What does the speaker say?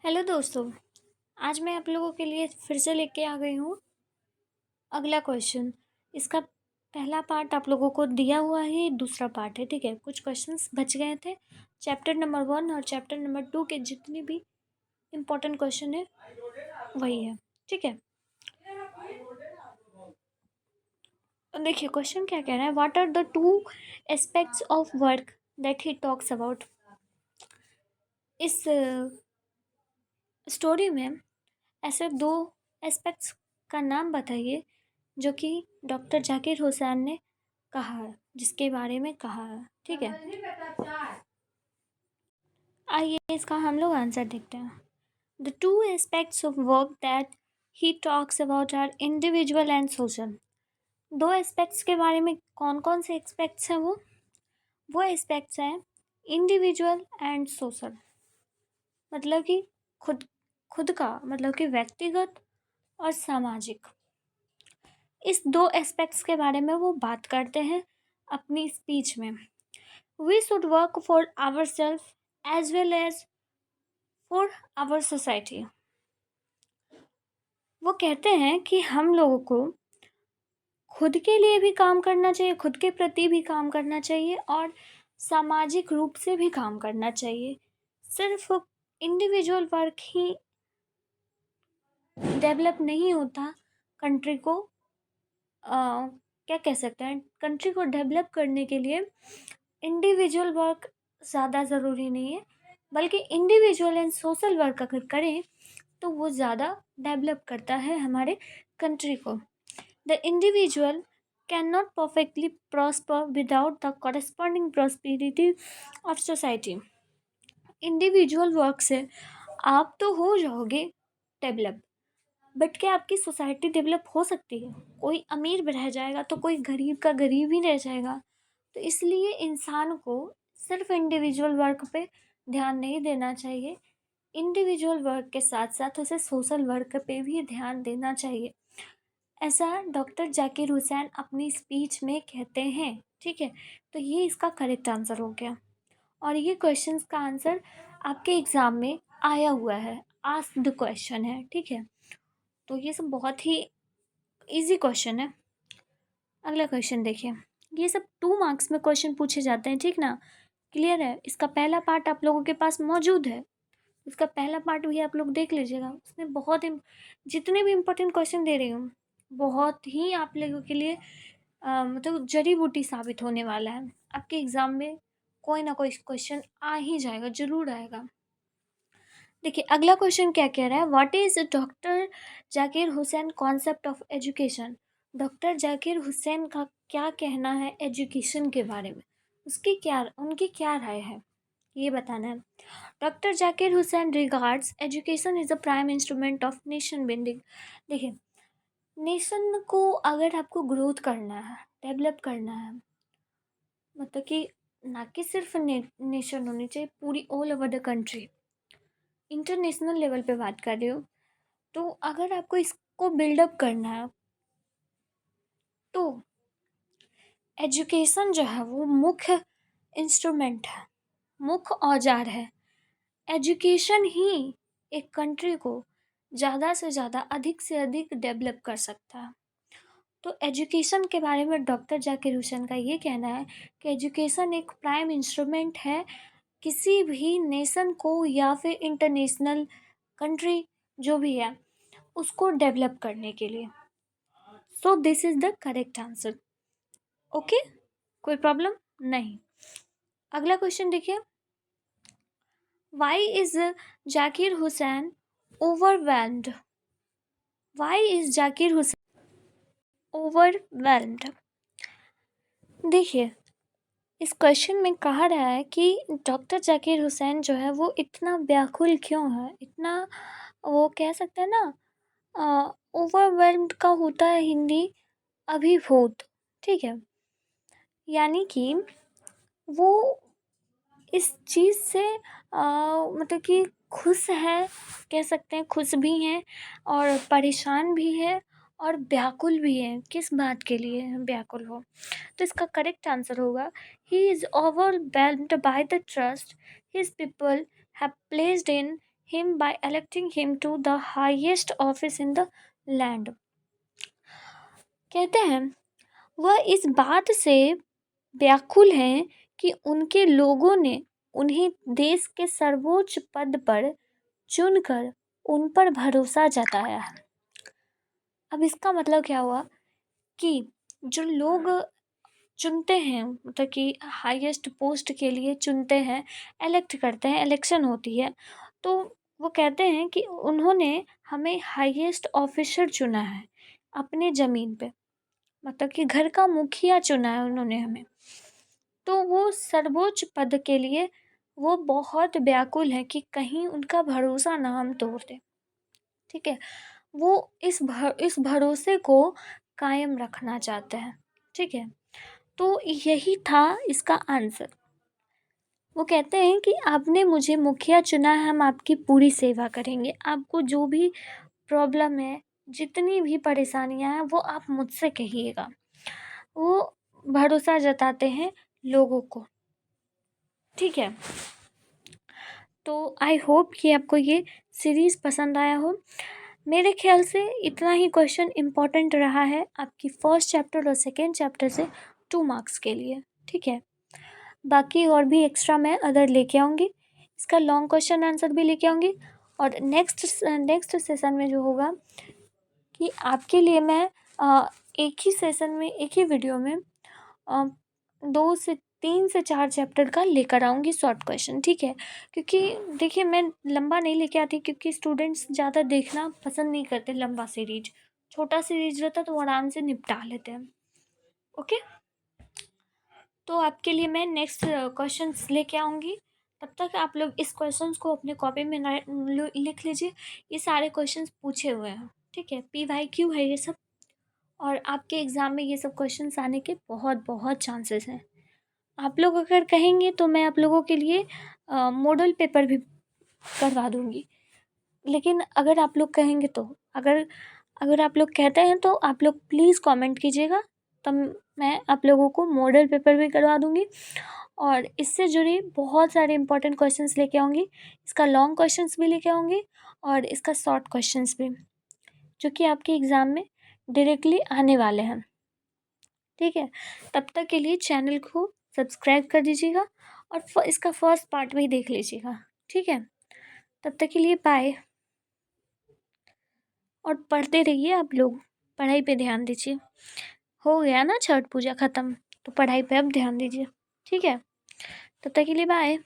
Hello दोस्तों। आज मैं आप लोगों के लिए फिर से लेके आ गई हूँ अगला क्वेश्चन। इसका पहला पार्ट आप लोगों को दिया हुआ है, दूसरा पार्ट है। ठीक है, कुछ क्वेश्चंस बच गए थे। चैप्टर नंबर 1 और चैप्टर नंबर 2 के जितने भी इम्पोर्टेंट क्वेश्चन है वही है। ठीक है, देखिए क्वेश्चन क्या कह रहा है। What are the two aspects of work that he talks about. इस स्टोरी में ऐसे दो एस्पेक्ट्स का नाम बताइए जो कि डॉक्टर जाकिर हुसैन ने कहा है, जिसके बारे में कहा है। ठीक है, आइए इसका हम लोग आंसर देखते हैं। The two aspects of work that he talks about are individual and social. दो एस्पेक्ट्स के बारे में कौन कौन से एस्पेक्ट्स हैं? वो एस्पेक्ट्स हैं इंडिविजुअल एंड सोशल, मतलब कि खुद खुद का, मतलब कि व्यक्तिगत और सामाजिक। इस दो एस्पेक्ट्स के बारे में वो बात करते हैं अपनी स्पीच में। We should work for our self as well as for our society. वो कहते हैं कि हम लोगों को खुद के लिए भी काम करना चाहिए, खुद के प्रति भी काम करना चाहिए और सामाजिक रूप से भी काम करना चाहिए। सिर्फ इंडिविजुअल वर्क ही डेवलप नहीं होता कंट्री को। क्या कह सकते हैं, कंट्री को डेवलप करने के लिए इंडिविजुअल वर्क ज़्यादा ज़रूरी नहीं है, बल्कि इंडिविजुअल एंड सोशल वर्क अगर करें तो वो ज़्यादा डेवलप करता है हमारे कंट्री को। The individual can not perfectly prosper without the corresponding prosperity of society. Individual work से आप तो हो जाओगे डेवलप, बट क्या आपकी सोसाइटी डेवलप हो सकती है? कोई अमीर रह जाएगा तो कोई गरीब का गरीब ही रह जाएगा। तो इसलिए इंसान को सिर्फ इंडिविजुअल वर्क पे ध्यान नहीं देना चाहिए, इंडिविजुअल वर्क के साथ साथ उसे सोशल वर्क पे भी ध्यान देना चाहिए। ऐसा डॉक्टर जाकिर हुसैन अपनी स्पीच में कहते हैं। ठीक है, तो ये इसका करेक्ट आंसर हो गया और ये क्वेश्चंस का आंसर आपके एग्ज़ाम में आया हुआ है, आस्क्ड क्वेश्चन है। ठीक है, तो ये सब बहुत ही इजी क्वेश्चन है। अगला क्वेश्चन देखिए, ये सब 2 मार्क्स में क्वेश्चन पूछे जाते हैं। ठीक ना, क्लियर है? इसका पहला पार्ट आप लोगों के पास मौजूद है, इसका पहला पार्ट भी आप लोग देख लीजिएगा। उसमें बहुत जितने भी इम्पोर्टेंट क्वेश्चन दे रही हूँ बहुत ही आप लोगों के लिए मतलब जड़ी बूटी साबित होने वाला है। आपके एग्ज़ाम में कोई ना कोई क्वेश्चन आ ही जाएगा, ज़रूर आएगा। देखिए अगला क्वेश्चन क्या कह रहा है। What is doctor Zakir Hussain concept of education. Doctor Zakir Hussain का क्या कहना है एजुकेशन के बारे में, उनकी क्या राय है, ये बताना है। Doctor Zakir Hussain regards education is a prime instrument of nation building. देखिए, नेशन को अगर आपको ग्रोथ करना है, डेवलप करना है, मतलब कि ना कि सिर्फ नेशन होनी चाहिए, पूरी all over the country, international level पे बात कर रही हूँ। तो अगर आपको इसको बिल्डअप करना है तो एजुकेशन जो है वो मुख्य इंस्ट्रूमेंट है, मुख्य औजार है। एजुकेशन ही एक कंट्री को ज़्यादा से ज़्यादा, अधिक से अधिक डेवलप कर सकता है। तो एजुकेशन के बारे में डॉक्टर जाकिर हुसैन का ये कहना है कि एजुकेशन एक प्राइम इंस्ट्रूमेंट है किसी भी नेशन को या फिर इंटरनेशनल कंट्री जो भी है उसको डेवलप करने के लिए। So this is the correct answer. Okay, कोई प्रॉब्लम नहीं। अगला क्वेश्चन देखिए, why is Zakir Hussain overwhelmed. Why is Zakir Hussain overwhelmed. देखिए, इस क्वेश्चन में कहा रहा है कि डॉक्टर जाकिर हुसैन जो है वो इतना व्याकुल क्यों है, इतना, वो कह सकते हैं ना, ओवरवेल्म्ड का होता है हिंदी अभिभूत। ठीक है, यानी कि वो इस चीज़ से मतलब कि खुश है, कह सकते हैं खुश भी हैं और परेशान भी है और व्याकुल भी है। किस बात के लिए व्याकुल हो? तो इसका करेक्ट आंसर होगा, he is overwhelmed by the trust his people have placed in him by electing him to the highest office in the land. कहते हैं वह इस बात से व्याकुल हैं कि उनके लोगों ने उन्हें देश के सर्वोच्च पद पर चुनकर उन पर भरोसा जताया है। अब इसका मतलब क्या हुआ कि जो लोग चुनते हैं, मतलब कि हाईएस्ट पोस्ट के लिए चुनते हैं, इलेक्ट करते हैं, इलेक्शन होती है, तो वो कहते हैं कि उन्होंने हमें हाईएस्ट ऑफिसर चुना है अपने ज़मीन पे, मतलब कि घर का मुखिया चुना है उन्होंने हमें। तो वो सर्वोच्च पद के लिए वो बहुत व्याकुल है कि कहीं उनका भरोसा ना हम तोड़ दें। ठीक है, वो इस भरोसे को कायम रखना चाहते हैं। ठीक है, तो यही था इसका आंसर। वो कहते हैं कि आपने मुझे मुखिया चुना है, हम आपकी पूरी सेवा करेंगे। आपको जो भी प्रॉब्लम है, जितनी भी परेशानियां हैं, वो आप मुझसे कहिएगा। वो भरोसा जताते हैं लोगों को। ठीक है, तो आई होप कि आपको ये सीरीज़ पसंद आया हो। मेरे ख्याल से इतना ही क्वेश्चन इम्पॉर्टेंट रहा है आपकी फर्स्ट चैप्टर और सेकेंड चैप्टर से 2 मार्क्स के लिए। ठीक है, बाकी और भी एक्स्ट्रा मैं अदर लेके आऊँगी, इसका लॉन्ग क्वेश्चन आंसर भी लेके आऊँगी। और नेक्स्ट सेशन में जो होगा कि आपके लिए मैं एक ही सेशन में, एक ही वीडियो में 2 से 3 से 4 चैप्टर का लेकर आऊँगी शॉर्ट क्वेश्चन। ठीक है, क्योंकि देखिए मैं लंबा नहीं लेके आती, क्योंकि स्टूडेंट्स ज़्यादा देखना पसंद नहीं करते लंबा सीरीज। छोटा सीरीज रहता तो आराम से निपटा लेते हैं। ओके, तो आपके लिए मैं नेक्स्ट क्वेश्चंस लेके आऊँगी। तब तक आप लोग इस क्वेश्चंस को अपने कॉपी में लिख लीजिए। ये सारे क्वेश्चंस पूछे हुए हैं। ठीक है, PYQ है ये सब, और आपके एग्ज़ाम में ये सब क्वेश्चंस आने के बहुत बहुत चांसेस हैं। आप लोग अगर कहेंगे तो मैं आप लोगों के लिए मॉडल पेपर भी करवा दूँगी। लेकिन अगर आप लोग कहेंगे तो, अगर आप लोग कहते हैं तो आप लोग प्लीज़ कमेंट कीजिएगा, तब मैं आप लोगों को मॉडल पेपर भी करवा दूँगी और इससे जुड़ी बहुत सारे इंपॉर्टेंट क्वेश्चंस लेके आऊँगी। इसका लॉन्ग क्वेश्चंस भी लेके आऊँगी और इसका शॉर्ट क्वेश्चंस भी, जो कि आपके एग्ज़ाम में डायरेक्टली आने वाले हैं। ठीक है, तब तक के लिए चैनल को सब्सक्राइब कर दीजिएगा और इसका फर्स्ट पार्ट भी देख लीजिएगा। ठीक है, तब तक के लिए बाय। और पढ़ते रहिए आप लोग, पढ़ाई पे ध्यान दीजिए। हो गया ना छठ पूजा ख़त्म, तो पढ़ाई पे अब ध्यान दीजिए। ठीक है, तब तक के लिए बाय।